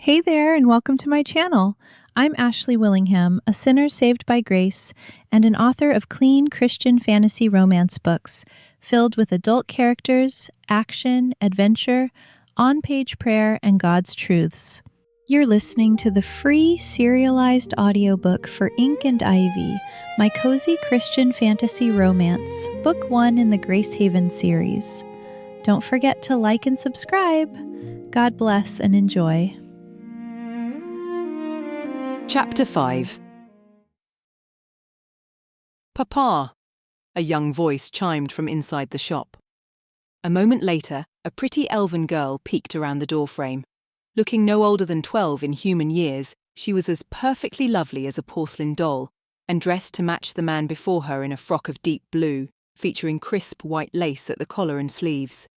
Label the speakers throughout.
Speaker 1: Hey there, and welcome to my channel. I'm Ashley Willingham, a sinner saved by grace, and an author of clean Christian fantasy romance books filled with adult characters, action, adventure, on-page prayer, and God's truths. You're listening to the free serialized audiobook for Ink and Ivy, my cozy Christian fantasy romance, Book One in the Gracehaven series. Don't forget to like and subscribe. God bless and enjoy.
Speaker 2: Chapter 5. Papa, a young voice chimed from inside the shop. A moment later, a pretty elven girl peeked around the doorframe. Looking no older than 12 in human years, she was as perfectly lovely as a porcelain doll, and dressed to match the man before her in a frock of deep blue, featuring crisp white lace at the collar and sleeves.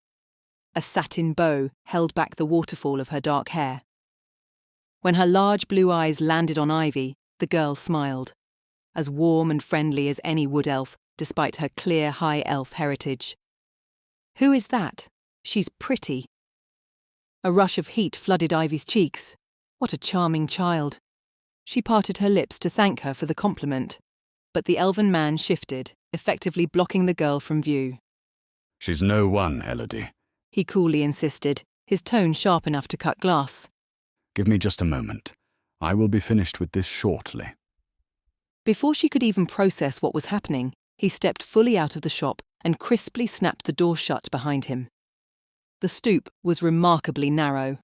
Speaker 2: A satin bow held back the waterfall of her dark hair. When her large blue eyes landed on Ivy, the girl smiled, as warm and friendly as any wood elf, despite her clear high elf heritage. "Who is that? She's pretty." A rush of heat flooded Ivy's cheeks. What a charming child. She parted her lips to thank her for the compliment, but the elven man shifted, effectively blocking the girl from view.
Speaker 3: "She's no one, Elodie,"
Speaker 2: he coolly insisted, his tone sharp enough to cut glass.
Speaker 3: "Give me just a moment. I will be finished with this shortly."
Speaker 2: Before she could even process what was happening, he stepped fully out of the shop and crisply snapped the door shut behind him. The stoop was remarkably narrow.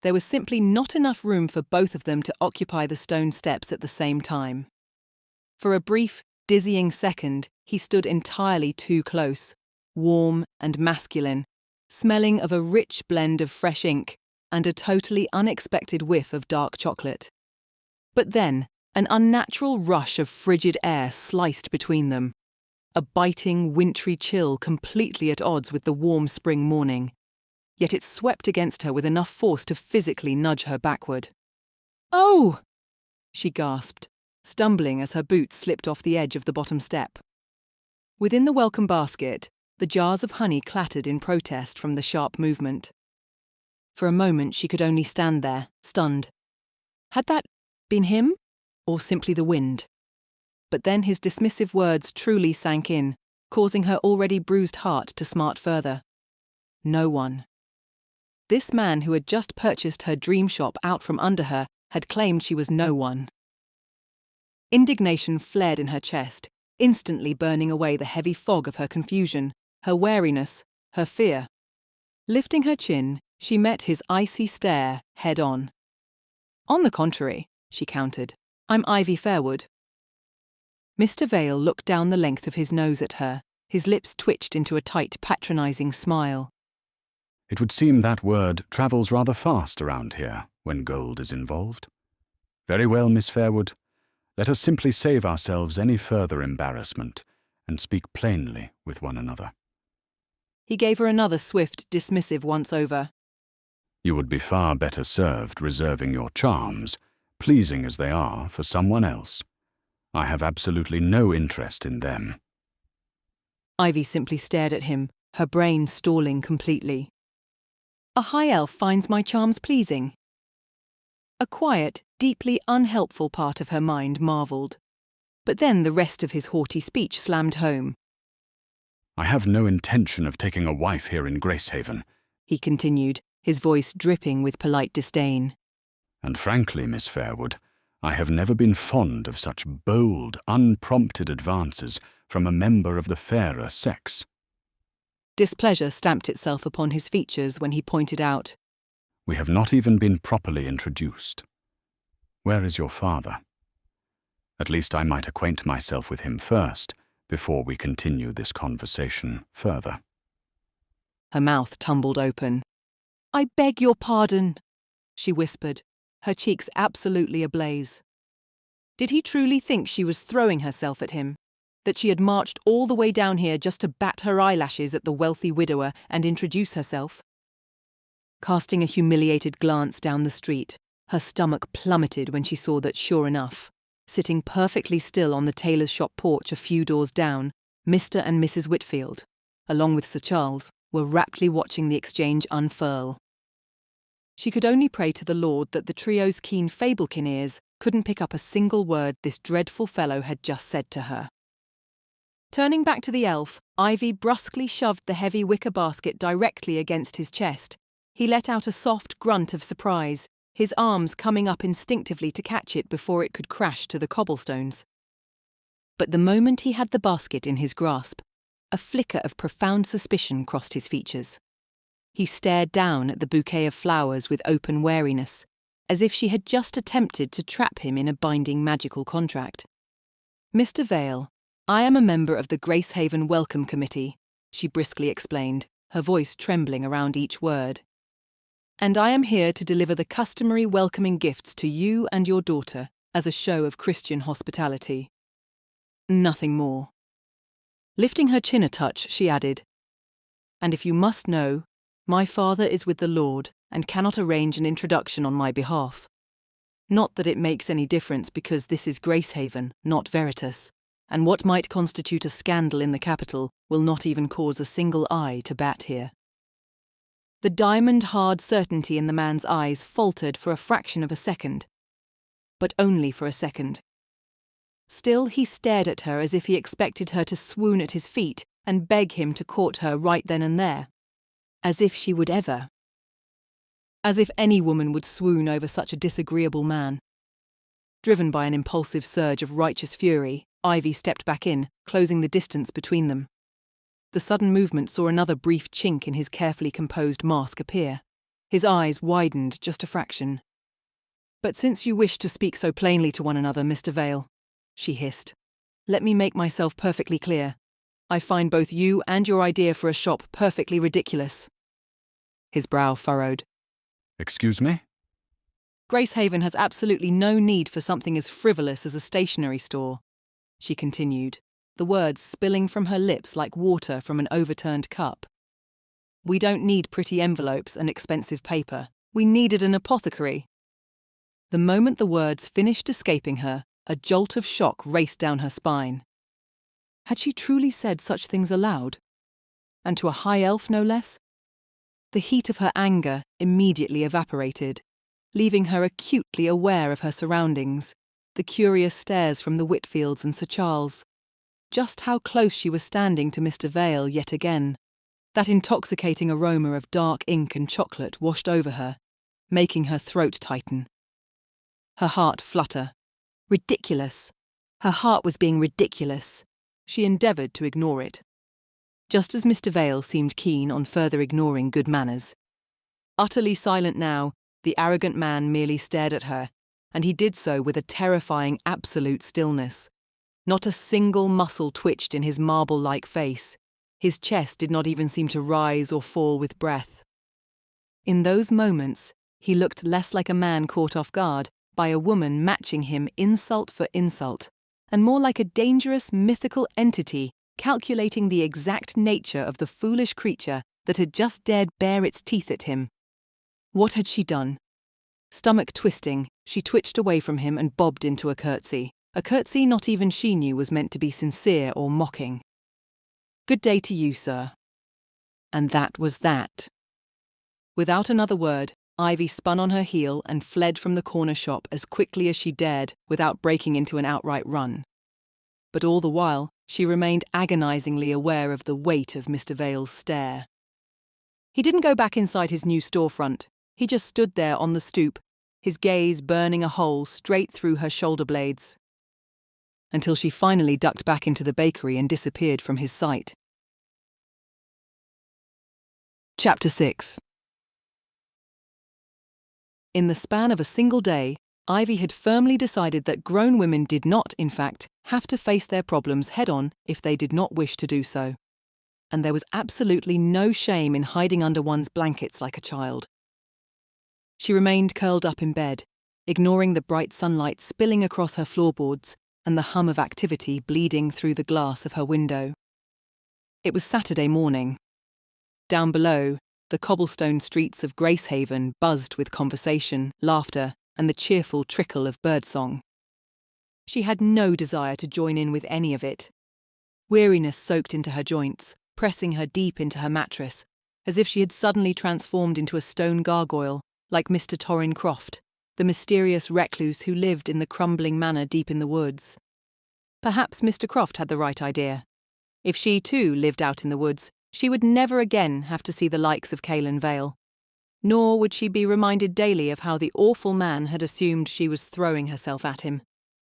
Speaker 2: There was simply not enough room for both of them to occupy the stone steps at the same time. For a brief, dizzying second, he stood entirely too close, warm and masculine, smelling of a rich blend of fresh ink and a totally unexpected whiff of dark chocolate. But then, an unnatural rush of frigid air sliced between them, a biting, wintry chill completely at odds with the warm spring morning. Yet it swept against her with enough force to physically nudge her backward. "Oh!" she gasped, stumbling as her boots slipped off the edge of the bottom step. Within the welcome basket, the jars of honey clattered in protest from the sharp movement. For a moment she could only stand there, stunned. Had that been him, or simply the wind? But then his dismissive words truly sank in, causing her already bruised heart to smart further. No one. This man who had just purchased her dream shop out from under her had claimed she was no one. Indignation flared in her chest, instantly burning away the heavy fog of her confusion, her wariness, her fear. Lifting her chin, she met his icy stare head-on. "On the contrary," she countered, "I'm Ivy Fairwood." Mr. Vael looked down the length of his nose at her, his lips twitched into a tight, patronizing smile.
Speaker 3: "It would seem that word travels rather fast around here when gold is involved. Very well, Miss Fairwood. Let us simply save ourselves any further embarrassment and speak plainly with one another."
Speaker 2: He gave her another swift, dismissive once-over.
Speaker 3: "You would be far better served reserving your charms, pleasing as they are, for someone else. I have absolutely no interest in them."
Speaker 2: Ivy simply stared at him, her brain stalling completely. "A high elf finds my charms pleasing?" A quiet, deeply unhelpful part of her mind marvelled. But then the rest of his haughty speech slammed home.
Speaker 3: "I have no intention of taking a wife here in Gracehaven,"
Speaker 2: he continued, his voice dripping with polite disdain.
Speaker 3: "And frankly, Miss Fairwood, I have never been fond of such bold, unprompted advances from a member of the fairer sex."
Speaker 2: Displeasure stamped itself upon his features when he pointed out,
Speaker 3: "We have not even been properly introduced. Where is your father? At least I might acquaint myself with him first, before we continue this conversation further."
Speaker 2: Her mouth tumbled open. "I beg your pardon," she whispered, her cheeks absolutely ablaze. Did he truly think she was throwing herself at him? That she had marched all the way down here just to bat her eyelashes at the wealthy widower and introduce herself? Casting a humiliated glance down the street, her stomach plummeted when she saw that, sure enough, sitting perfectly still on the tailor's shop porch a few doors down, Mr. and Mrs. Whitfield, along with Sir Charles, were raptly watching the exchange unfurl. She could only pray to the Lord that the trio's keen fablekin ears couldn't pick up a single word this dreadful fellow had just said to her. Turning back to the elf, Ivy brusquely shoved the heavy wicker basket directly against his chest. He let out a soft grunt of surprise, his arms coming up instinctively to catch it before it could crash to the cobblestones. But the moment he had the basket in his grasp, a flicker of profound suspicion crossed his features. He stared down at the bouquet of flowers with open wariness, as if she had just attempted to trap him in a binding magical contract. "Mr. Vael, I am a member of the Gracehaven Welcome Committee," she briskly explained, her voice trembling around each word. "And I am here to deliver the customary welcoming gifts to you and your daughter as a show of Christian hospitality. Nothing more." Lifting her chin a touch, she added, "And if you must know, my father is with the Lord and cannot arrange an introduction on my behalf. Not that it makes any difference, because this is Gracehaven, not Veritas, and what might constitute a scandal in the capital will not even cause a single eye to bat here." The diamond-hard certainty in the man's eyes faltered for a fraction of a second, but only for a second. Still he stared at her as if he expected her to swoon at his feet and beg him to court her right then and there. As if she would ever. As if any woman would swoon over such a disagreeable man. Driven by an impulsive surge of righteous fury, Ivy stepped back in, closing the distance between them. The sudden movement saw another brief chink in his carefully composed mask appear. His eyes widened just a fraction. "But since you wish to speak so plainly to one another, Mr. Vael," she hissed, "let me make myself perfectly clear. I find both you and your idea for a shop perfectly ridiculous." His brow furrowed.
Speaker 3: "Excuse me?"
Speaker 2: "Gracehaven has absolutely no need for something as frivolous as a stationery store," she continued, the words spilling from her lips like water from an overturned cup. "We don't need pretty envelopes and expensive paper. We needed an apothecary." The moment the words finished escaping her, a jolt of shock raced down her spine. Had she truly said such things aloud? And to a high elf, no less? The heat of her anger immediately evaporated, leaving her acutely aware of her surroundings, the curious stares from the Whitfields and Sir Charles. Just how close she was standing to Mr. Vael yet again. That intoxicating aroma of dark ink and chocolate washed over her, making her throat tighten. Her heart flutter. Ridiculous. Her heart was being ridiculous. She endeavoured to ignore it. Just as Mr. Vael seemed keen on further ignoring good manners. Utterly silent now, the arrogant man merely stared at her, and he did so with a terrifying absolute stillness. Not a single muscle twitched in his marble-like face. His chest did not even seem to rise or fall with breath. In those moments, he looked less like a man caught off guard by a woman matching him insult for insult, and more like a dangerous mythical entity calculating the exact nature of the foolish creature that had just dared bare its teeth at him. What had she done? Stomach twisting, she twitched away from him and bobbed into a curtsy not even she knew was meant to be sincere or mocking. "Good day to you, sir." And that was that. Without another word, Ivy spun on her heel and fled from the corner shop as quickly as she dared without breaking into an outright run. But all the while, she remained agonizingly aware of the weight of Mr. Vail's stare. He didn't go back inside his new storefront. He just stood there on the stoop, his gaze burning a hole straight through her shoulder blades. Until she finally ducked back into the bakery and disappeared from his sight. Chapter 6. In the span of a single day, Ivy had firmly decided that grown women did not, in fact, have to face their problems head-on if they did not wish to do so. And there was absolutely no shame in hiding under one's blankets like a child. She remained curled up in bed, ignoring the bright sunlight spilling across her floorboards and the hum of activity bleeding through the glass of her window. It was Saturday morning. Down below, the cobblestone streets of Gracehaven buzzed with conversation, laughter, and the cheerful trickle of birdsong. She had no desire to join in with any of it. Weariness soaked into her joints, pressing her deep into her mattress, as if she had suddenly transformed into a stone gargoyle, like Mr. Torrin Croft, the mysterious recluse who lived in the crumbling manor deep in the woods. Perhaps Mr. Croft had the right idea. If she too lived out in the woods, she would never again have to see the likes of Caelen Vael. Nor would she be reminded daily of how the awful man had assumed she was throwing herself at him.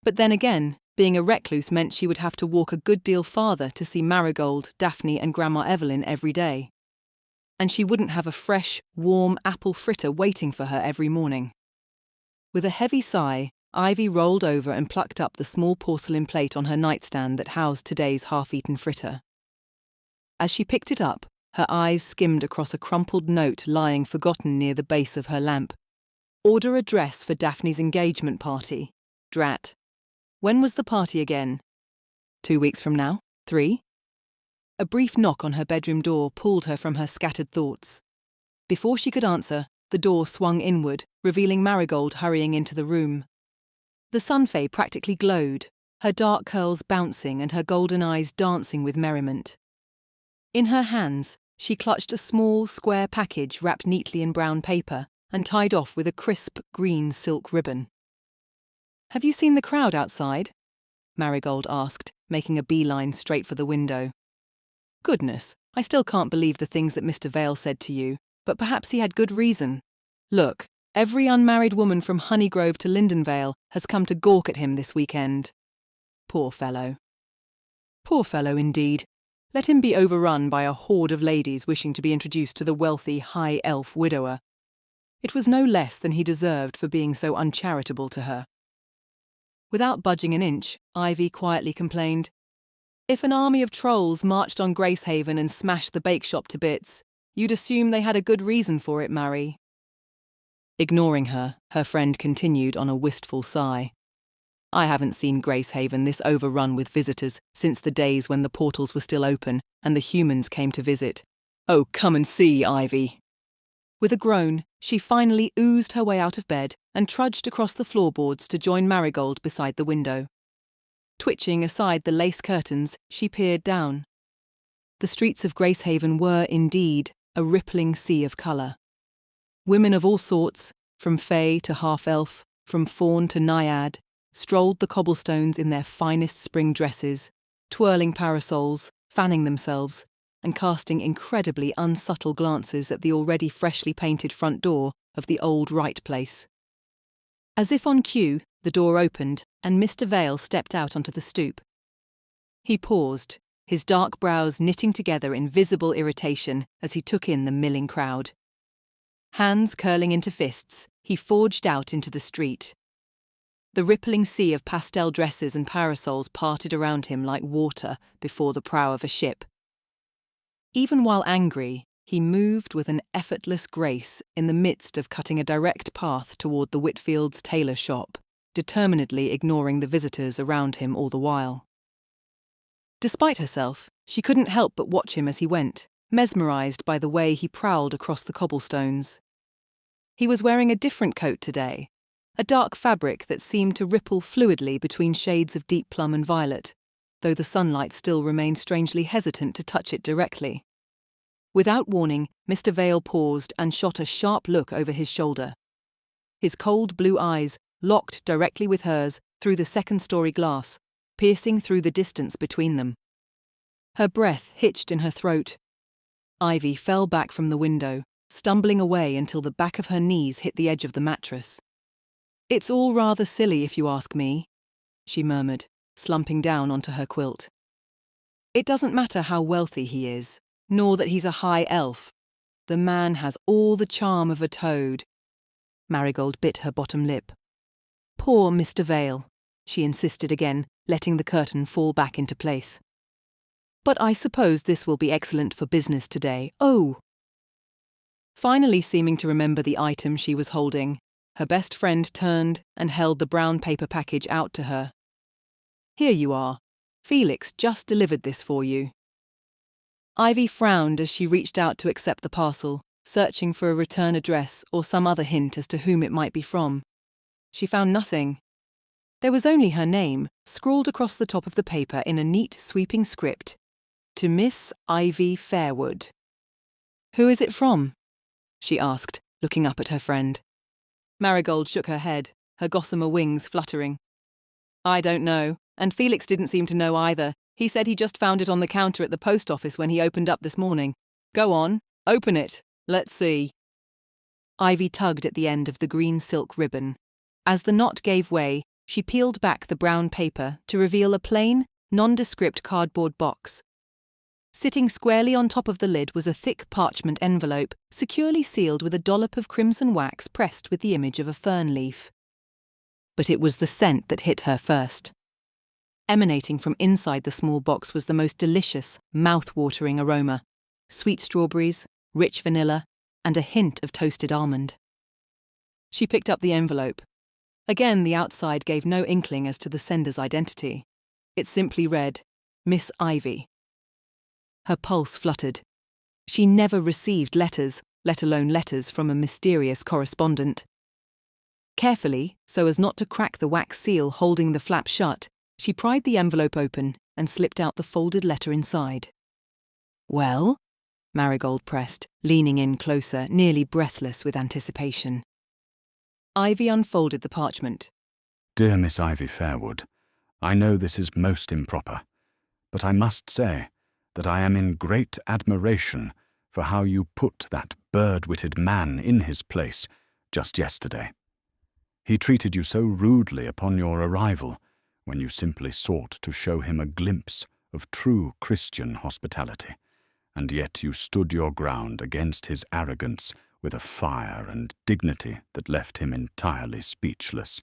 Speaker 2: But then again, being a recluse meant she would have to walk a good deal farther to see Marigold, Daphne and Grandma Evelyn every day. And she wouldn't have a fresh, warm apple fritter waiting for her every morning. With a heavy sigh, Ivy rolled over and plucked up the small porcelain plate on her nightstand that housed today's half-eaten fritter. As she picked it up, her eyes skimmed across a crumpled note lying forgotten near the base of her lamp. Order a dress for Daphne's engagement party. Drat. When was the party again? 2 weeks from now? 3? A brief knock on her bedroom door pulled her from her scattered thoughts. Before she could answer, the door swung inward, revealing Marigold hurrying into the room. The Sunfae practically glowed, her dark curls bouncing and her golden eyes dancing with merriment. In her hands, she clutched a small, square package wrapped neatly in brown paper and tied off with a crisp, green silk ribbon. "Have you seen the crowd outside?" Marigold asked, making a beeline straight for the window. "Goodness, I still can't believe the things that Mr. Vael said to you, but perhaps he had good reason. Look, every unmarried woman from Honeygrove to Lindenvale has come to gawk at him this weekend. Poor fellow." Poor fellow indeed. Let him be overrun by a horde of ladies wishing to be introduced to the wealthy high elf widower. It was no less than he deserved for being so uncharitable to her. Without budging an inch, Ivy quietly complained, "If an army of trolls marched on Gracehaven and smashed the bake shop to bits, you'd assume they had a good reason for it, Mary." Ignoring her, her friend continued on a wistful sigh. "I haven't seen Gracehaven this overrun with visitors since the days when the portals were still open and the humans came to visit. Oh, come and see, Ivy." With a groan, she finally oozed her way out of bed and trudged across the floorboards to join Marigold beside the window. Twitching aside the lace curtains, she peered down. The streets of Gracehaven were, indeed, a rippling sea of colour. Women of all sorts, from fae to half-elf, from faun to naiad, strolled the cobblestones in their finest spring dresses, twirling parasols, fanning themselves, and casting incredibly unsubtle glances at the already freshly painted front door of the old Wright place. As if on cue, the door opened, and Mr. Vael stepped out onto the stoop. He paused, his dark brows knitting together in visible irritation as he took in the milling crowd. Hands curling into fists, he forged out into the street. The rippling sea of pastel dresses and parasols parted around him like water before the prow of a ship. Even while angry, he moved with an effortless grace in the midst of cutting a direct path toward the Whitfield's tailor shop, determinedly ignoring the visitors around him all the while. Despite herself, she couldn't help but watch him as he went, mesmerized by the way he prowled across the cobblestones. He was wearing a different coat today, a dark fabric that seemed to ripple fluidly between shades of deep plum and violet, though the sunlight still remained strangely hesitant to touch it directly. Without warning, Mr. Vael paused and shot a sharp look over his shoulder. His cold blue eyes locked directly with hers through the second-story glass, piercing through the distance between them. Her breath hitched in her throat. Ivy fell back from the window, stumbling away until the back of her knees hit the edge of the mattress. "It's all rather silly if you ask me," she murmured, slumping down onto her quilt. "It doesn't matter how wealthy he is, nor that he's a high elf. The man has all the charm of a toad." Marigold bit her bottom lip. "Poor Mr. Vael," she insisted again, letting the curtain fall back into place. "But I suppose this will be excellent for business today. Oh!" Finally seeming to remember the item she was holding, her best friend turned and held the brown paper package out to her. "Here you are. Felix just delivered this for you." Ivy frowned as she reached out to accept the parcel, searching for a return address or some other hint as to whom it might be from. She found nothing. There was only her name, scrawled across the top of the paper in a neat, sweeping script. "To Miss Ivy Fairwood." "Who is it from?" she asked, looking up at her friend. Marigold shook her head, her gossamer wings fluttering. I don't know, and Felix didn't seem to know either. He said he just found it on the counter at the post office when he opened up this morning. Go on, open it. Let's see. Ivy tugged at the end of the green silk ribbon. As the knot gave way, she peeled back the brown paper to reveal a plain, nondescript cardboard box. Sitting squarely on top of the lid was a thick parchment envelope, securely sealed with a dollop of crimson wax pressed with the image of a fern leaf. But it was the scent that hit her first. Emanating from inside the small box was the most delicious, mouth-watering aroma: sweet strawberries, rich vanilla, and a hint of toasted almond. She picked up the envelope. Again, the outside gave no inkling as to the sender's identity. It simply read, Miss Ivy. Her pulse fluttered. She never received letters, let alone letters from a mysterious correspondent. Carefully, so as not to crack the wax seal holding the flap shut, she pried the envelope open and slipped out the folded letter inside. Well? Marigold pressed, leaning in closer, nearly breathless with anticipation. Ivy unfolded the parchment.
Speaker 3: Dear Miss Ivy Fairwood, I know this is most improper, but I must say that I am in great admiration for how you put that bird-witted man in his place just yesterday. He treated you so rudely upon your arrival, when you simply sought to show him a glimpse of true Christian hospitality, and yet you stood your ground against his arrogance with a fire and dignity that left him entirely speechless.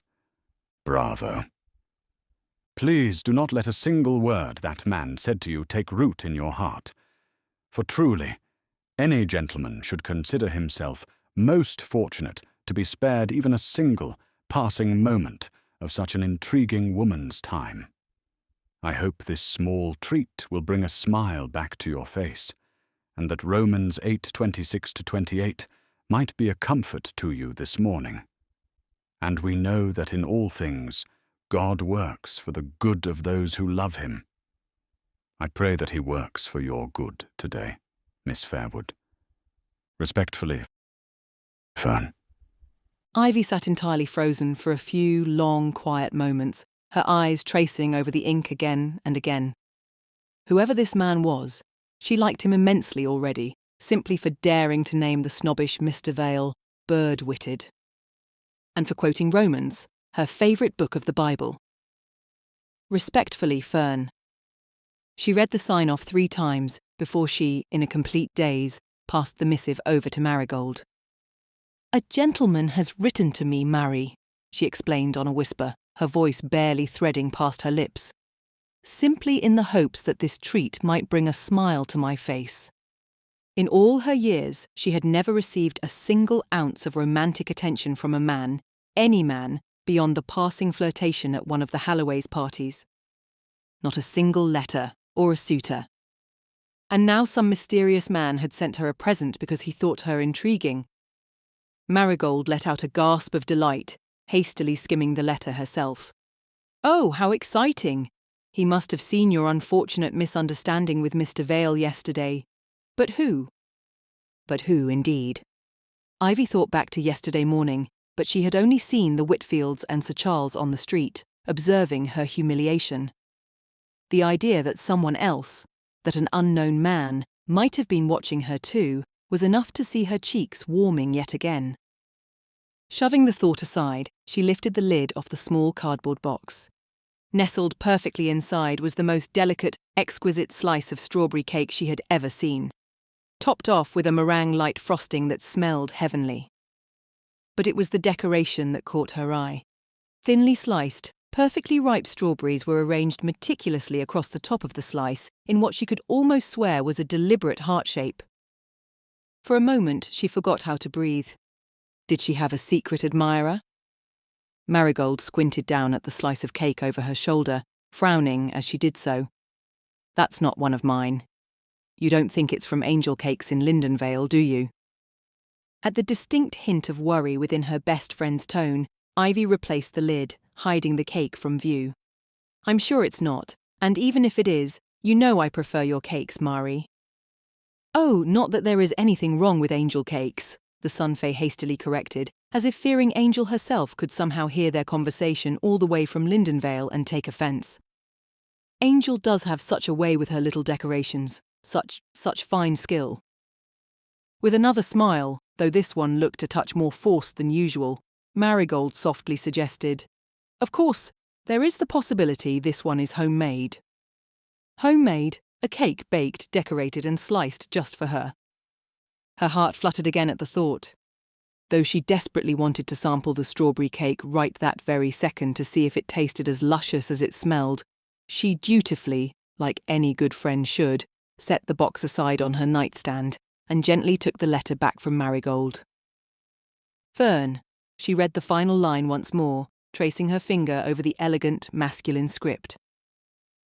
Speaker 3: Bravo. Please do not let a single word that man said to you take root in your heart, for truly, any gentleman should consider himself most fortunate to be spared even a single passing moment of such an intriguing woman's time. I hope this small treat will bring a smile back to your face, and that Romans 8:26-28 might be a comfort to you this morning. And we know that in all things God works for the good of those who love him. I pray that he works for your good today, Miss Fairwood. Respectfully, Fern.
Speaker 2: Ivy sat entirely frozen for a few long, quiet moments, her eyes tracing over the ink again and again. Whoever this man was, she liked him immensely already, simply for daring to name the snobbish Mr. Vael bird-witted. And for quoting Romans, her favourite book of the Bible. Respectfully, Fern. She read the sign-off 3 times before she, in a complete daze, passed the missive over to Marigold. A gentleman has written to me, Mary, she explained on a whisper, her voice barely threading past her lips, simply in the hopes that this treat might bring a smile to my face. In all her years, she had never received a single ounce of romantic attention from a man, any man, beyond the passing flirtation at one of the Halloways' parties. Not a single letter or a suitor. And now some mysterious man had sent her a present because he thought her intriguing. Marigold let out a gasp of delight, hastily skimming the letter herself. Oh, how exciting! He must have seen your unfortunate misunderstanding with Mr. Vael yesterday. But who? But who, indeed? Ivy thought back to yesterday morning, but she had only seen the Whitfields and Sir Charles on the street, observing her humiliation. The idea that someone else, that an unknown man, might have been watching her too, was enough to see her cheeks warming yet again. Shoving the thought aside, she lifted the lid off the small cardboard box. Nestled perfectly inside was the most delicate, exquisite slice of strawberry cake she had ever seen, topped off with a meringue-light frosting that smelled heavenly. But it was the decoration that caught her eye. Thinly sliced, perfectly ripe strawberries were arranged meticulously across the top of the slice in what she could almost swear was a deliberate heart shape. For a moment, she forgot how to breathe. Did she have a secret admirer? Marigold squinted down at the slice of cake over her shoulder, frowning as she did so. That's not one of mine. You don't think it's from Angel Cakes in Lindenvale, do you? At the distinct hint of worry within her best friend's tone, Ivy replaced the lid, hiding the cake from view. I'm sure it's not, and even if it is, you know I prefer your cakes, Mari. Oh, not that there is anything wrong with Angel Cakes, the Sunfay hastily corrected, as if fearing Angel herself could somehow hear their conversation all the way from Lindenvale and take offence. Angel does have such a way with her little decorations, such fine skill. With another smile, though this one looked a touch more forced than usual, Marigold softly suggested, "Of course, there is the possibility this one is homemade." Homemade, a cake baked, decorated and sliced just for her. Her heart fluttered again at the thought. Though she desperately wanted to sample the strawberry cake right that very second to see if it tasted as luscious as it smelled, she dutifully, like any good friend should, set the box aside on her nightstand and gently took the letter back from Marigold. Fern. She read the final line once more, tracing her finger over the elegant, masculine script.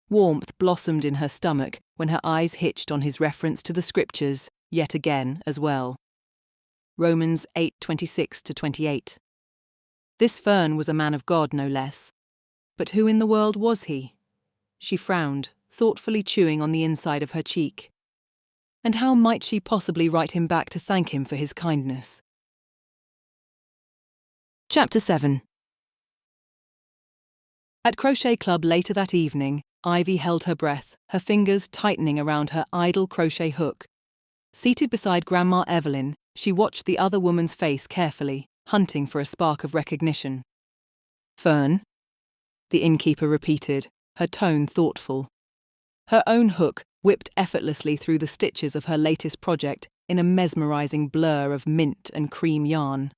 Speaker 2: Warmth blossomed in her stomach when her eyes hitched on his reference to the scriptures, yet again as well. Romans 8:26-28. This Fern was a man of God, no less. But who in the world was he? She frowned, thoughtfully chewing on the inside of her cheek. And how might she possibly write him back to thank him for his kindness? Chapter 7. At Crochet Club later that evening, Ivy held her breath, her fingers tightening around her idle crochet hook. Seated beside Grandma Evelyn, she watched the other woman's face carefully, hunting for a spark of recognition. "Fern?" the innkeeper repeated, her tone thoughtful. Her own hook whipped effortlessly through the stitches of her latest project in a mesmerizing blur of mint and cream yarn.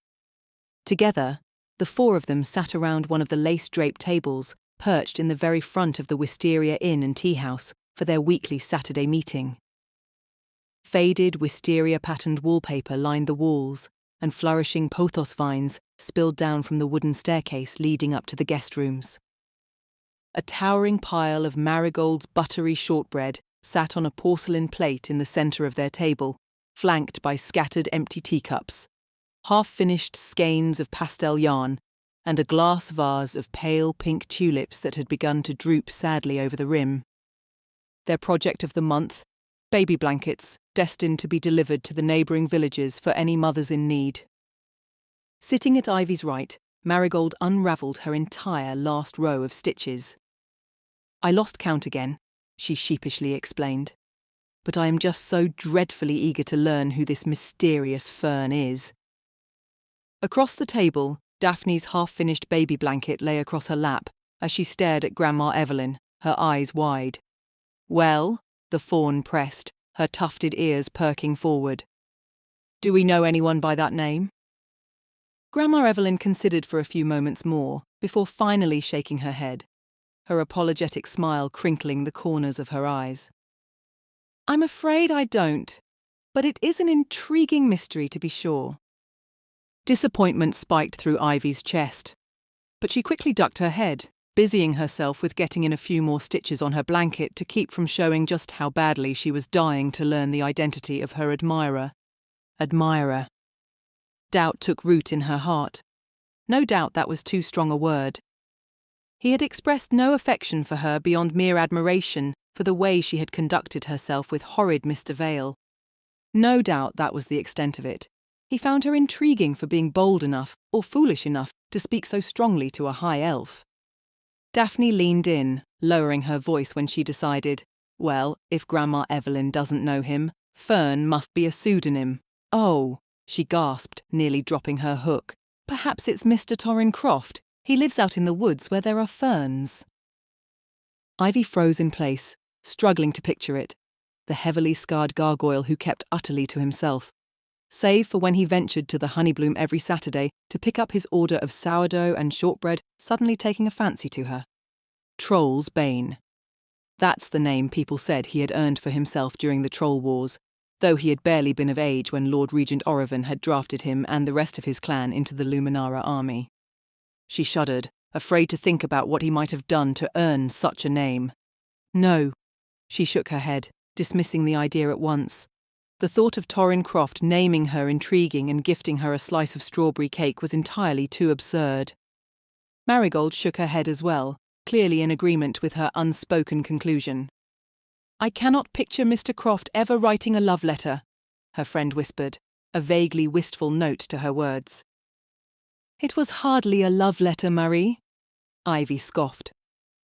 Speaker 2: Together, the four of them sat around one of the lace-draped tables, perched in the very front of the Wisteria Inn and Tea House for their weekly Saturday meeting. Faded wisteria-patterned wallpaper lined the walls, and flourishing pothos vines spilled down from the wooden staircase leading up to the guest rooms. A towering pile of Marigold's buttery shortbread sat on a porcelain plate in the centre of their table, flanked by scattered empty teacups, half-finished skeins of pastel yarn, and a glass vase of pale pink tulips that had begun to droop sadly over the rim. Their project of the month, baby blankets, destined to be delivered to the neighbouring villages for any mothers in need. Sitting at Ivy's right, Marigold unravelled her entire last row of stitches. "I lost count again," she sheepishly explained. "But I am just so dreadfully eager to learn who this mysterious Fern is." Across the table, Daphne's half-finished baby blanket lay across her lap as she stared at Grandma Evelyn, her eyes wide. "Well?" the fawn pressed, her tufted ears perking forward. "Do we know anyone by that name?" Grandma Evelyn considered for a few moments more, before finally shaking her head, her apologetic smile crinkling the corners of her eyes. "I'm afraid I don't, but it is an intriguing mystery to be sure." Disappointment spiked through Ivy's chest, but she quickly ducked her head, busying herself with getting in a few more stitches on her blanket to keep from showing just how badly she was dying to learn the identity of her admirer. Admirer. Doubt took root in her heart. No doubt that was too strong a word. He had expressed no affection for her beyond mere admiration for the way she had conducted herself with horrid Mr. Vael. No doubt that was the extent of it. He found her intriguing for being bold enough, or foolish enough, to speak so strongly to a high elf. Daphne leaned in, lowering her voice when she decided, well, if Grandma Evelyn doesn't know him, Fern must be a pseudonym. "Oh," she gasped, nearly dropping her hook. "Perhaps it's Mr. Torrin Croft. He lives out in the woods where there are ferns." Ivy froze in place, struggling to picture it, the heavily scarred gargoyle who kept utterly to himself, save for when he ventured to the Honeybloom every Saturday to pick up his order of sourdough and shortbread, suddenly taking a fancy to her. Troll's Bane. That's the name people said he had earned for himself during the Troll Wars, though he had barely been of age when Lord Regent Orevan had drafted him and the rest of his clan into the Luminara army. She shuddered, afraid to think about what he might have done to earn such a name. No. She shook her head, dismissing the idea at once. The thought of Torrin Croft naming her intriguing and gifting her a slice of strawberry cake was entirely too absurd. Marigold shook her head as well, clearly in agreement with her unspoken conclusion. "I cannot picture Mr. Croft ever writing a love letter," her friend whispered, a vaguely wistful note to her words. It was hardly a love letter, Marie, Ivy scoffed,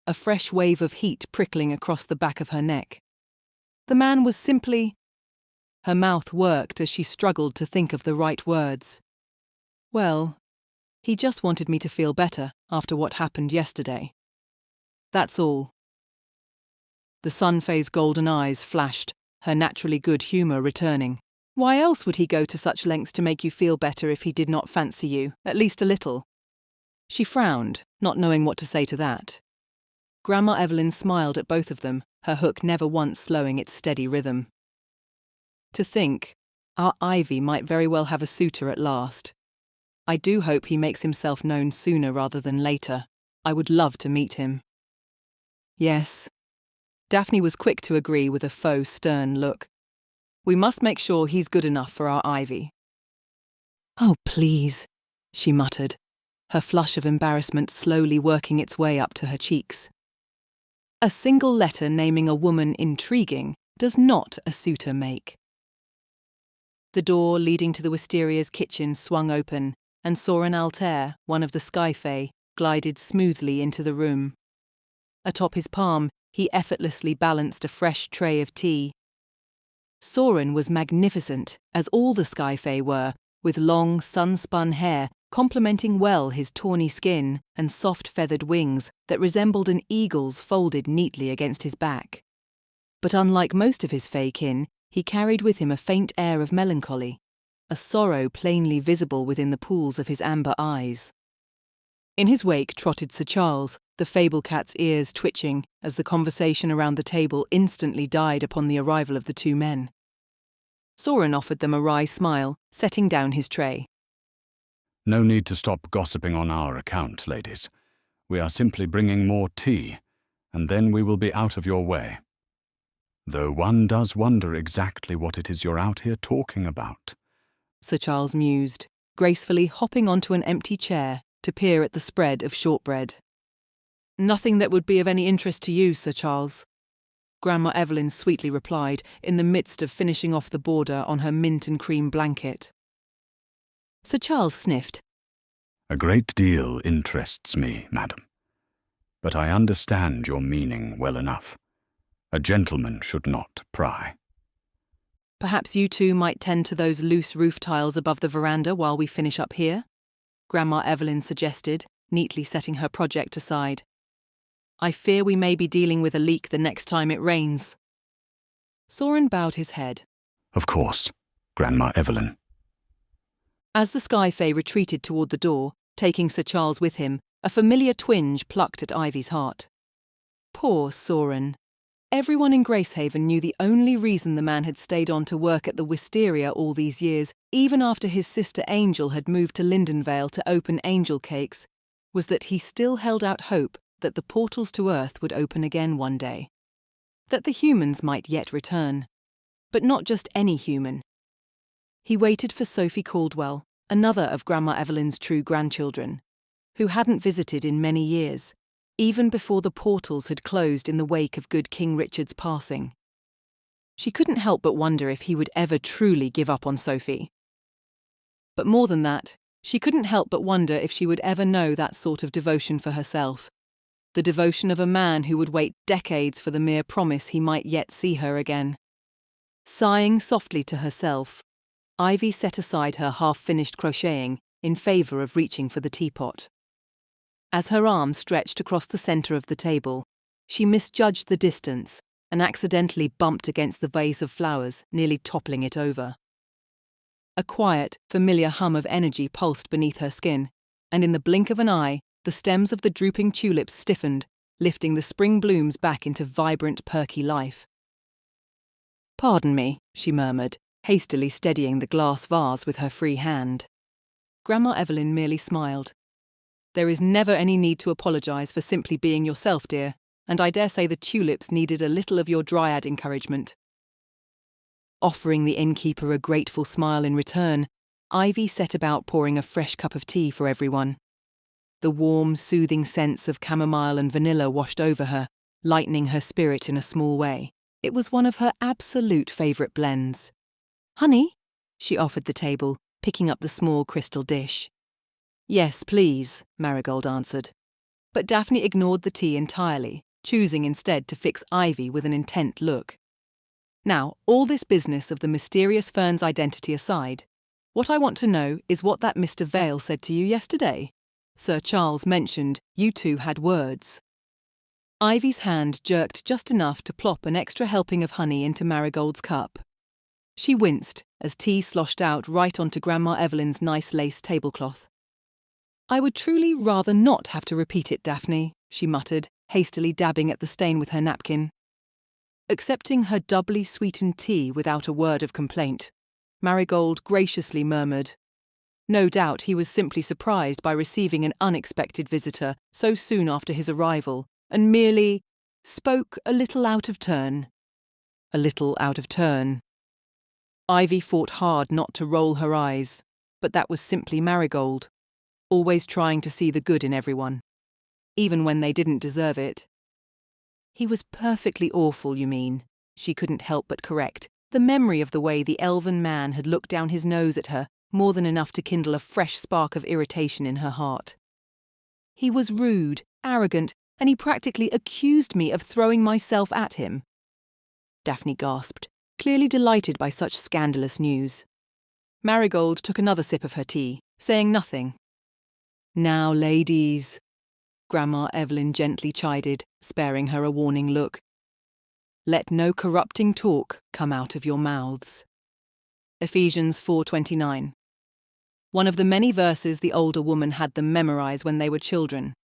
Speaker 2: a fresh wave of heat prickling across the back of her neck. The man was simply... Her mouth worked as she struggled to think of the right words. Well, he just wanted me to feel better after what happened yesterday. That's all. The sun-phased golden eyes flashed, her naturally good humour returning. Why else would he go to such lengths to make you feel better if he did not fancy you, at least a little? She frowned, not knowing what to say to that. Grandma Evelyn smiled at both of them, her hook never once slowing its steady rhythm. To think, our Ivy might very well have a suitor at last. I do hope he makes himself known sooner rather than later. I would love to meet him. Yes. Daphne was quick to agree with a faux stern look. We must make sure he's good enough for our Ivy. Oh, please, she muttered, her flush of embarrassment slowly working its way up to her cheeks. A single letter naming a woman intriguing does not a suitor make. The door leading to the Wisteria's kitchen swung open, and Soren Altair, one of the Sky Fae, glided smoothly into the room. Atop his palm, he effortlessly balanced a fresh tray of tea. Soren was magnificent, as all the Sky Fae were, with long, sun-spun hair complementing well his tawny skin and soft feathered wings that resembled an eagle's folded neatly against his back. But unlike most of his Fae kin, he carried with him a faint air of melancholy, a sorrow plainly visible within the pools of his amber eyes. In his wake trotted Sir Charles, the fable cat's ears twitching as the conversation around the table instantly died upon the arrival of the two men. Soren offered them a wry smile, setting down his tray.
Speaker 3: No need to stop gossiping on our account, ladies. We are simply bringing more tea, and then we will be out of your way. Though one does wonder exactly what it is you're out here talking about,
Speaker 2: Sir Charles mused, gracefully hopping onto an empty chair to peer at the spread of shortbread. Nothing that would be of any interest to you, Sir Charles, Grandma Evelyn sweetly replied, in the midst of finishing off the border on her mint and cream blanket. Sir Charles sniffed.
Speaker 3: A great deal interests me, madam. But I understand your meaning well enough. A gentleman should not pry.
Speaker 2: Perhaps you two might tend to those loose roof tiles above the veranda while we finish up here? Grandma Evelyn suggested, neatly setting her project aside. I fear we may be dealing with a leak the next time it rains. Soren bowed his head.
Speaker 3: Of course, Grandma Evelyn.
Speaker 2: As the Sky Fae retreated toward the door, taking Sir Charles with him, a familiar twinge plucked at Ivy's heart. Poor Soren. Everyone in Gracehaven knew the only reason the man had stayed on to work at the Wisteria all these years, even after his sister Angel had moved to Lindenvale to open angel cakes, was that he still held out hope that the portals to Earth would open again one day. That the humans might yet return. But not just any human. He waited for Sophie Caldwell, another of Grandma Evelyn's true grandchildren, who hadn't visited in many years, even before the portals had closed in the wake of good King Richard's passing. She couldn't help but wonder if he would ever truly give up on Sophie. But more than that, she couldn't help but wonder if she would ever know that sort of devotion for herself. The devotion of a man who would wait decades for the mere promise he might yet see her again. Sighing softly to herself, Ivy set aside her half-finished crocheting in favour of reaching for the teapot. As her arm stretched across the centre of the table, she misjudged the distance and accidentally bumped against the vase of flowers, nearly toppling it over. A quiet, familiar hum of energy pulsed beneath her skin, and in the blink of an eye, the stems of the drooping tulips stiffened, lifting the spring blooms back into vibrant, perky life. "Pardon me," she murmured, hastily steadying the glass vase with her free hand. Grandma Evelyn merely smiled. "There is never any need to apologise for simply being yourself, dear, and I dare say the tulips needed a little of your dryad encouragement." Offering the innkeeper a grateful smile in return, Ivy set about pouring a fresh cup of tea for everyone. The warm, soothing scents of chamomile and vanilla washed over her, lightening her spirit in a small way. It was one of her absolute favourite blends. "Honey?" she offered the table, picking up the small crystal dish. Yes, please, Marigold answered. But Daphne ignored the tea entirely, choosing instead to fix Ivy with an intent look. Now, all this business of the mysterious Fern's identity aside, what I want to know is what that Mr. Vael said to you yesterday. Sir Charles mentioned you two had words. Ivy's hand jerked just enough to plop an extra helping of honey into Marigold's cup. She winced as tea sloshed out right onto Grandma Evelyn's nice lace tablecloth. I would truly rather not have to repeat it, Daphne, she muttered, hastily dabbing at the stain with her napkin. Accepting her doubly sweetened tea without a word of complaint, Marigold graciously murmured. No doubt he was simply surprised by receiving an unexpected visitor so soon after his arrival, and merely spoke a little out of turn. A little out of turn. Ivy fought hard not to roll her eyes, but that was simply Marigold, always trying to see the good in everyone, even when they didn't deserve it. He was perfectly awful, you mean, she couldn't help but correct, the memory of the way the elven man had looked down his nose at her more than enough to kindle a fresh spark of irritation in her heart. He was rude, arrogant, and he practically accused me of throwing myself at him. Daphne gasped, clearly delighted by such scandalous news. Marigold took another sip of her tea, saying nothing. Now, ladies, Grandma Evelyn gently chided, sparing her a warning look. Let no corrupting talk come out of your mouths. Ephesians 4:29. One of the many verses the older woman had them memorize when they were children.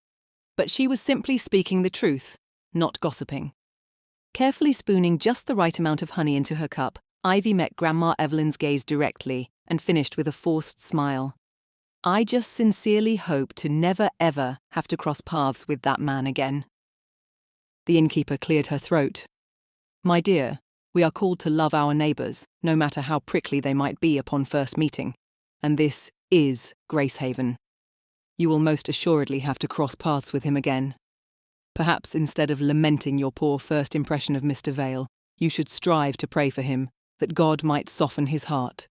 Speaker 2: But she was simply speaking the truth, not gossiping. Carefully spooning just the right amount of honey into her cup, Ivy met Grandma Evelyn's gaze directly and finished with a forced smile. I just sincerely hope to never ever have to cross paths with that man again. The innkeeper cleared her throat. My dear, we are called to love our neighbours, no matter how prickly they might be upon first meeting. And this is Gracehaven. You will most assuredly have to cross paths with him again. Perhaps instead of lamenting your poor first impression of Mr. Vael, you should strive to pray for him, that God might soften his heart.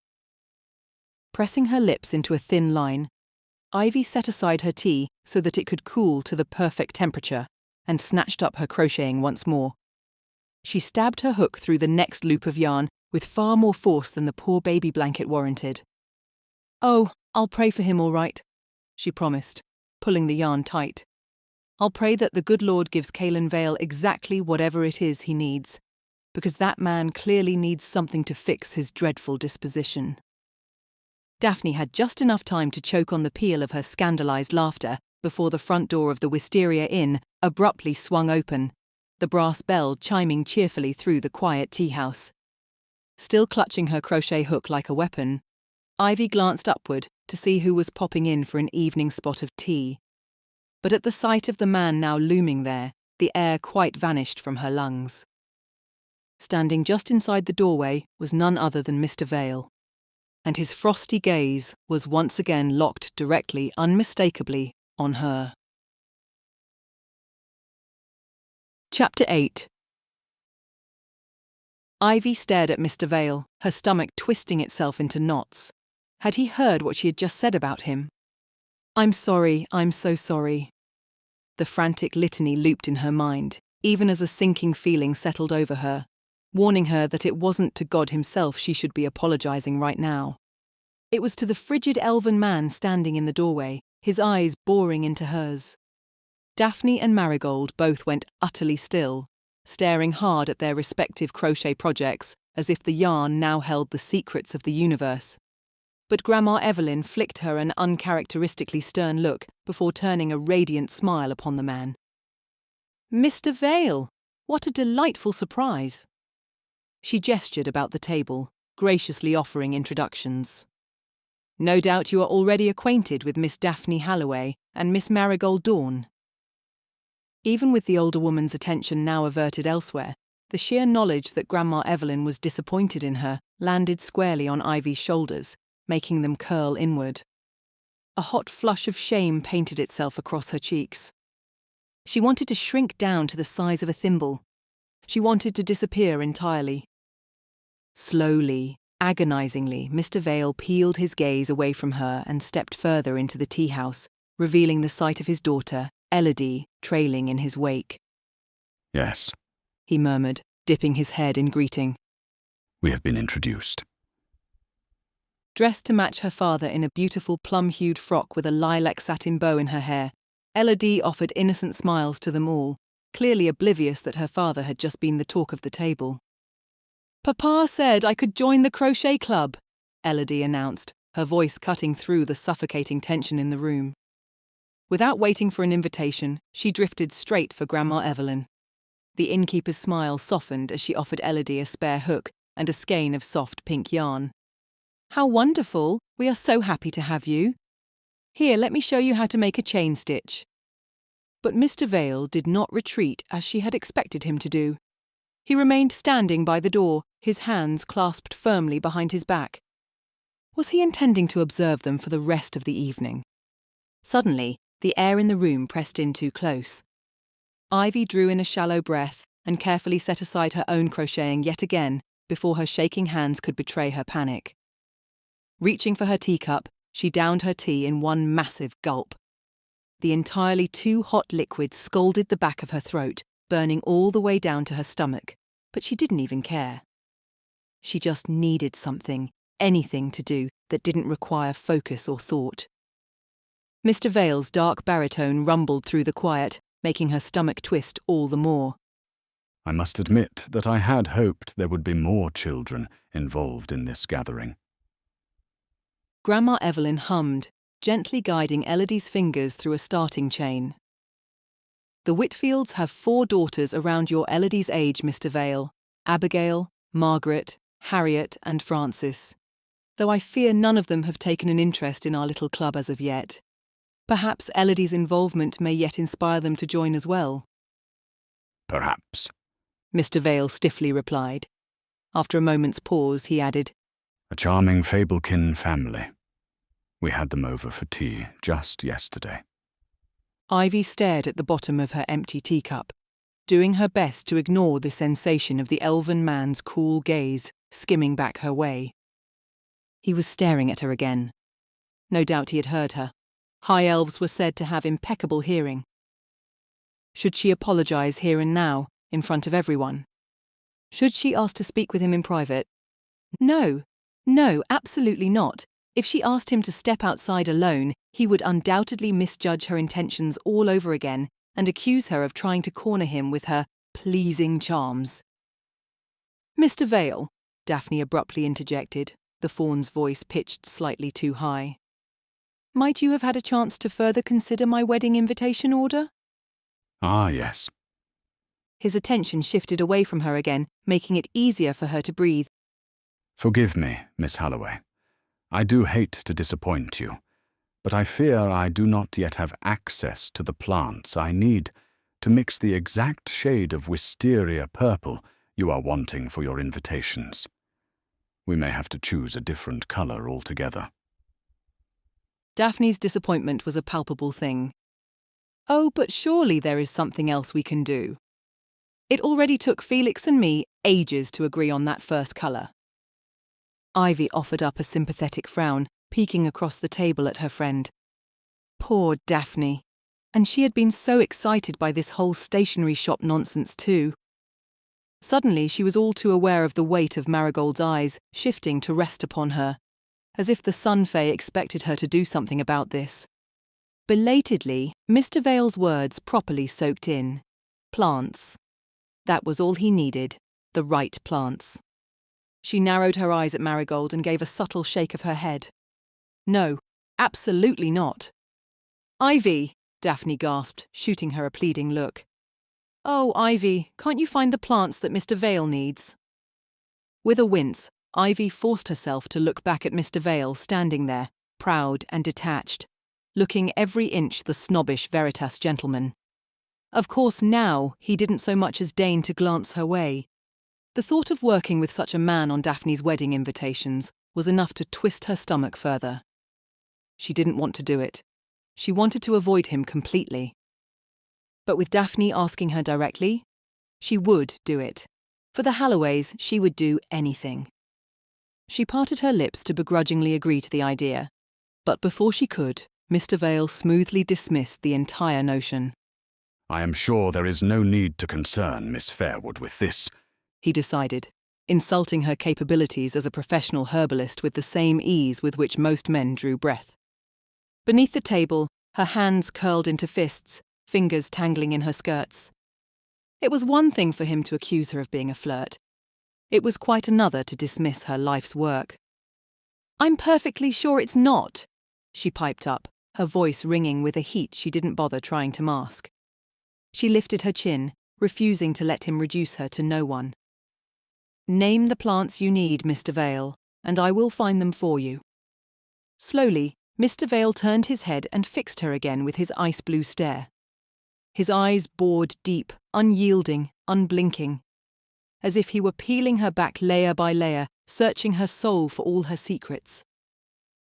Speaker 2: Pressing her lips into a thin line, Ivy set aside her tea so that it could cool to the perfect temperature, and snatched up her crocheting once more. She stabbed her hook through the next loop of yarn with far more force than the poor baby blanket warranted. Oh, I'll pray for him all right, she promised, pulling the yarn tight. I'll pray that the good Lord gives Caelen Vael exactly whatever it is he needs, because that man clearly needs something to fix his dreadful disposition. Daphne had just enough time to choke on the peal of her scandalized laughter before the front door of the Wisteria Inn abruptly swung open, the brass bell chiming cheerfully through the quiet tea-house. Still clutching her crochet hook like a weapon, Ivy glanced upward to see who was popping in for an evening spot of tea. But at the sight of the man now looming there, the air quite vanished from her lungs. Standing just inside the doorway was none other than Mr. Vael, and his frosty gaze was once again locked directly, unmistakably, on her. Chapter 8. Ivy stared at Mr. Vael, her stomach twisting itself into knots. Had he heard what she had just said about him? I'm sorry, I'm so sorry. The frantic litany looped in her mind, even as a sinking feeling settled over her, warning her that it wasn't to God himself she should be apologizing right now. It was to the frigid elven man standing in the doorway, his eyes boring into hers. Daphne and Marigold both went utterly still, staring hard at their respective crochet projects as if the yarn now held the secrets of the universe. But Grandma Evelyn flicked her an uncharacteristically stern look before turning a radiant smile upon the man. Mr. Vael, what a delightful surprise! She gestured about the table, graciously offering introductions. No doubt you are already acquainted with Miss Daphne Halloway and Miss Marigold Dawn. Even with the older woman's attention now averted elsewhere, the sheer knowledge that Grandma Evelyn was disappointed in her landed squarely on Ivy's shoulders, making them curl inward. A hot flush of shame painted itself across her cheeks. She wanted to shrink down to the size of a thimble. She wanted to disappear entirely. Slowly, Agonizingly, Mr. Vael peeled his gaze away from her and stepped further into the tea-house, revealing the sight of his daughter, Elodie, trailing in his wake.
Speaker 3: Yes,
Speaker 2: He murmured, dipping his head in greeting.
Speaker 3: we have been introduced.
Speaker 2: Dressed to match her father in a beautiful plum-hued frock with a lilac satin bow in her hair, Elodie offered innocent smiles to them all, clearly oblivious that her father had just been the talk of the table. "Papa said I could join the crochet club," Elodie announced, her voice cutting through the suffocating tension in the room. Without waiting for an invitation, she drifted straight for Grandma Evelyn. The innkeeper's smile softened as she offered Elodie a spare hook and a skein of soft pink yarn. "How wonderful! We are so happy to have you. Here, let me show you how to make a chain stitch." But Mr. Vael did not retreat as she had expected him to do. He remained standing by the door, his hands clasped firmly behind his back. Was he intending to observe them for the rest of the evening? Suddenly, the air in the room pressed in too close. Ivy drew in a shallow breath and carefully set aside her own crocheting yet again before her shaking hands could betray her panic. Reaching for her teacup, she downed her tea in one massive gulp. The entirely too hot liquid scalded the back of her throat, burning all the way down to her stomach, but she didn't even care. She just needed something, anything to do that didn't require focus or thought. Mr. Vail's dark baritone rumbled through the quiet, making her stomach twist all the more.
Speaker 3: I must admit that I had hoped there would be more children involved in this gathering.
Speaker 2: Grandma Evelyn hummed, gently guiding Elodie's fingers through a starting chain. "The Whitfields have 4 daughters around your Elodie's age, Mr. Vael: Abigail, Margaret, Harriet, and Frances. Though I fear none of them have taken an interest in our little club as of yet. Perhaps Elodie's involvement may yet inspire them to join as well."
Speaker 3: Perhaps.
Speaker 2: Mr. Vael stiffly replied. After a moment's pause, he added,
Speaker 3: A charming Fablekin family. We had them over for tea just yesterday.
Speaker 2: Ivy stared at the bottom of her empty teacup, doing her best to ignore the sensation of the elven man's cool gaze skimming back her way. He was staring at her again. No doubt he had heard her. High elves were said to have impeccable hearing. Should she apologize here and now, in front of everyone? Should she ask to speak with him in private? No, absolutely not. If she asked him to step outside alone, he would undoubtedly misjudge her intentions all over again and accuse her of trying to corner him with her pleasing charms. "Mr. Vael," Daphne abruptly interjected, the fawn's voice pitched slightly too high. "Might you have had a chance to further consider my wedding invitation order?"
Speaker 3: Ah, yes.
Speaker 2: His attention shifted away from her again, making it easier for her to breathe.
Speaker 3: Forgive me, Miss Holloway. I do hate to disappoint you, but I fear I do not yet have access to the plants I need to mix the exact shade of wisteria purple you are wanting for your invitations. We may have to choose a different color altogether.
Speaker 2: Daphne's disappointment was a palpable thing. "Oh, but surely there is something else we can do. It already took Felix and me ages to agree on that first colour." Ivy offered up a sympathetic frown, peeking across the table at her friend. Poor Daphne. And she had been so excited by this whole stationery shop nonsense too. Suddenly she was all too aware of the weight of Marigold's eyes shifting to rest upon her, as if the Sun Fae expected her to do something about this. Belatedly, Mr. Vail's words properly soaked in. Plants. That was all he needed, the right plants. She narrowed her eyes at Marigold and gave a subtle shake of her head. "No, absolutely not." "Ivy," Daphne gasped, shooting her a pleading look. "Oh, Ivy, can't you find the plants that Mr. Vael needs?" With a wince, Ivy forced herself to look back at Mr. Vael standing there, proud and detached, looking every inch the snobbish Veritas gentleman. Of course now he didn't so much as deign to glance her way. The thought of working with such a man on Daphne's wedding invitations was enough to twist her stomach further. She didn't want to do it. She wanted to avoid him completely. But with Daphne asking her directly, she would do it. For the Halloways, she would do anything. She parted her lips to begrudgingly agree to the idea, but before she could, Mr. Vail smoothly dismissed the entire notion.
Speaker 3: I am sure there is no need to concern Miss Fairwood with this,
Speaker 2: he decided, insulting her capabilities as a professional herbalist with the same ease with which most men drew breath. Beneath the table, her hands curled into fists, fingers tangling in her skirts. It was one thing for him to accuse her of being a flirt. It was quite another to dismiss her life's work. "I'm perfectly sure it's not," she piped up, her voice ringing with a heat she didn't bother trying to mask. She lifted her chin, refusing to let him reduce her to no one. "Name the plants you need, Mr. Vail, and I will find them for you." Slowly, Mr. Vail turned his head and fixed her again with his ice-blue stare. His eyes bored deep, unyielding, unblinking, as if he were peeling her back layer by layer, searching her soul for all her secrets.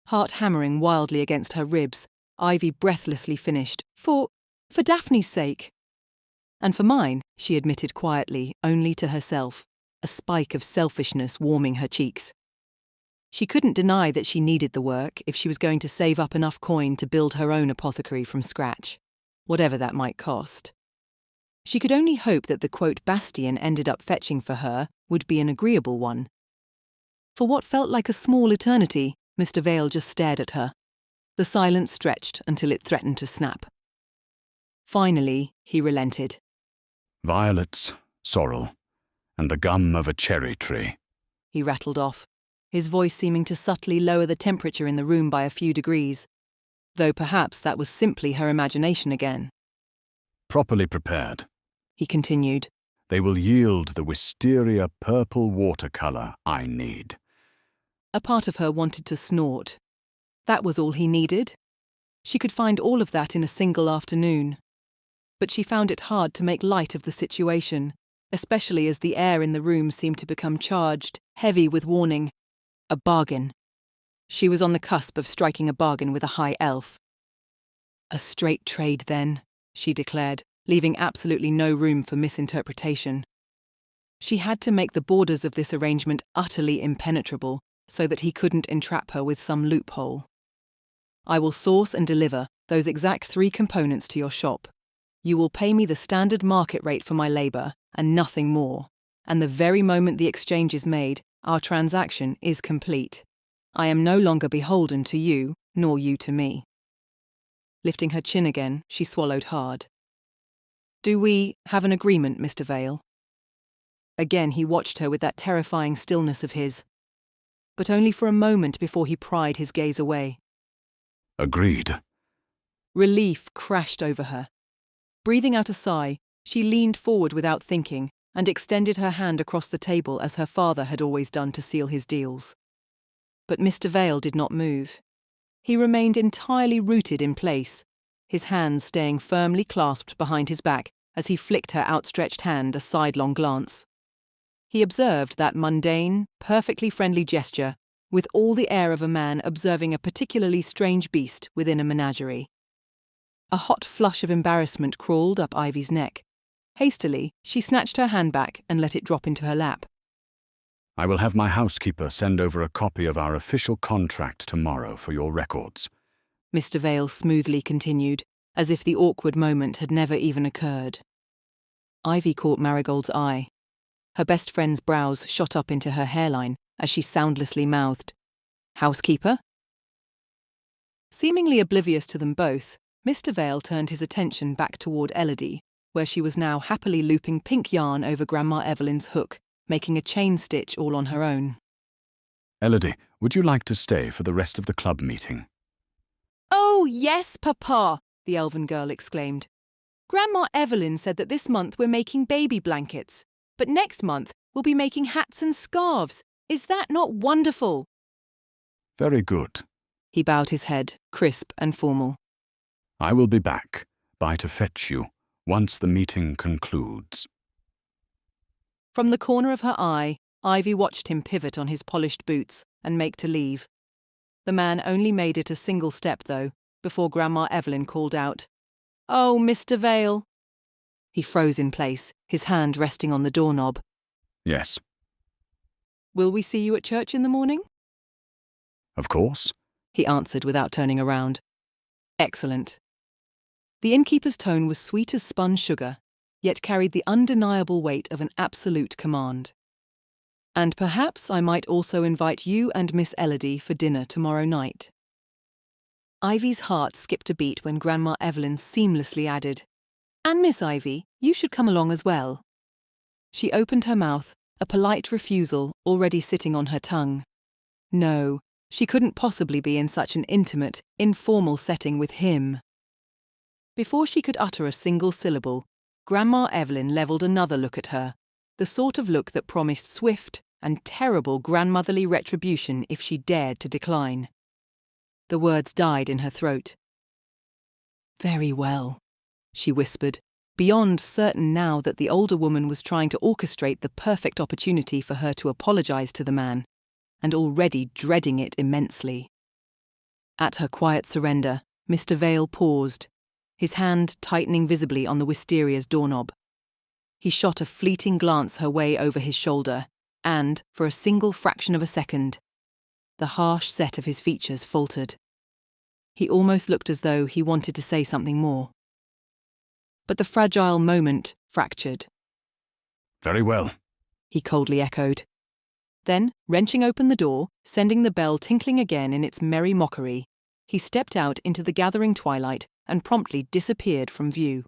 Speaker 2: Heart hammering wildly against her ribs, Ivy breathlessly finished, For Daphne's sake. And for mine, she admitted quietly, only to herself, a spike of selfishness warming her cheeks. She couldn't deny that she needed the work if she was going to save up enough coin to build her own apothecary from scratch, whatever that might cost. She could only hope that the quote Bastian ended up fetching for her would be an agreeable one. For what felt like a small eternity, Mr. Vail just stared at her. The silence stretched until it threatened to snap. Finally, he relented.
Speaker 3: violets, sorrel, and the gum of a cherry tree,
Speaker 2: He rattled off, his voice seeming to subtly lower the temperature in the room by a few degrees, though perhaps that was simply her imagination again.
Speaker 3: Properly prepared,
Speaker 2: He continued.
Speaker 3: they will yield the wisteria purple watercolour I need.
Speaker 2: A part of her wanted to snort. That was all he needed. She could find all of that in a single afternoon. But she found it hard to make light of the situation, especially as the air in the room seemed to become charged, heavy with warning. A bargain. She was on the cusp of striking a bargain with a high elf. A straight trade, then, she declared, leaving absolutely no room for misinterpretation. She had to make the borders of this arrangement utterly impenetrable so that he couldn't entrap her with some loophole. I will source and deliver those exact 3 components to your shop. You will pay me the standard market rate for my labour and nothing more, and the very moment the exchange is made, our transaction is complete. I am no longer beholden to you, nor you to me. Lifting her chin again, she swallowed hard. Do we have an agreement, Mr. Vail? Again he watched her with that terrifying stillness of his, but only for a moment before he pried his gaze away.
Speaker 3: Agreed.
Speaker 2: Relief crashed over her. Breathing out a sigh, she leaned forward without thinking and extended her hand across the table as her father had always done to seal his deals. But Mr. Vail did not move. He remained entirely rooted in place, his hands staying firmly clasped behind his back as he flicked her outstretched hand a sidelong glance. He observed that mundane, perfectly friendly gesture with all the air of a man observing a particularly strange beast within a menagerie. A hot flush of embarrassment crawled up Ivy's neck. Hastily, she snatched her hand back and let it drop into her lap.
Speaker 3: I will have my housekeeper send over a copy of our official contract tomorrow for your records,
Speaker 2: Mr. Vail smoothly continued, as if the awkward moment had never even occurred. Ivy caught Marigold's eye. Her best friend's brows shot up into her hairline as she soundlessly mouthed, "Housekeeper?" Seemingly oblivious to them both, Mr. Vail turned his attention back toward Elodie, where she was now happily looping pink yarn over Grandma Evelyn's hook, making a chain stitch all on her own.
Speaker 3: Elodie, would you like to stay for the rest of the club meeting?
Speaker 2: "Oh, yes, Papa," the elven girl exclaimed. "Grandma Evelyn said that this month we're making baby blankets, but next month we'll be making hats and scarves. Is that not wonderful?"
Speaker 3: Very good.
Speaker 2: He bowed his head, crisp and formal.
Speaker 3: I will be back by to fetch you once the meeting concludes.
Speaker 2: From the corner of her eye, Ivy watched him pivot on his polished boots and make to leave. The man only made it a single step, though, before Grandma Evelyn called out, "Oh, Mr. Vail." He froze in place, his hand resting on the doorknob.
Speaker 3: Yes.
Speaker 2: "Will we see you at church in the morning?"
Speaker 3: Of course.
Speaker 2: he answered without turning around. Excellent. The innkeeper's tone was sweet as spun sugar, yet carried the undeniable weight of an absolute command. And perhaps I might also invite you and Miss Elodie for dinner tomorrow night. Ivy's heart skipped a beat when Grandma Evelyn seamlessly added, "And Miss Ivy, you should come along as well." She opened her mouth, a polite refusal already sitting on her tongue. No, she couldn't possibly be in such an intimate, informal setting with him. Before she could utter a single syllable, Grandma Evelyn levelled another look at her, the sort of look that promised swift and terrible grandmotherly retribution if she dared to decline. The words died in her throat. "Very well," she whispered, beyond certain now that the older woman was trying to orchestrate the perfect opportunity for her to apologise to the man, and already dreading it immensely. At her quiet surrender, Mr. Vael paused, his hand tightening visibly on the wistaria's doorknob. He shot a fleeting glance her way over his shoulder, and, for a single fraction of a second, the harsh set of his features faltered. He almost looked as though he wanted to say something more. But the fragile moment fractured.
Speaker 3: Very well,
Speaker 2: he coldly echoed. Then, wrenching open the door, sending the bell tinkling again in its merry mockery, he stepped out into the gathering twilight and promptly disappeared from view.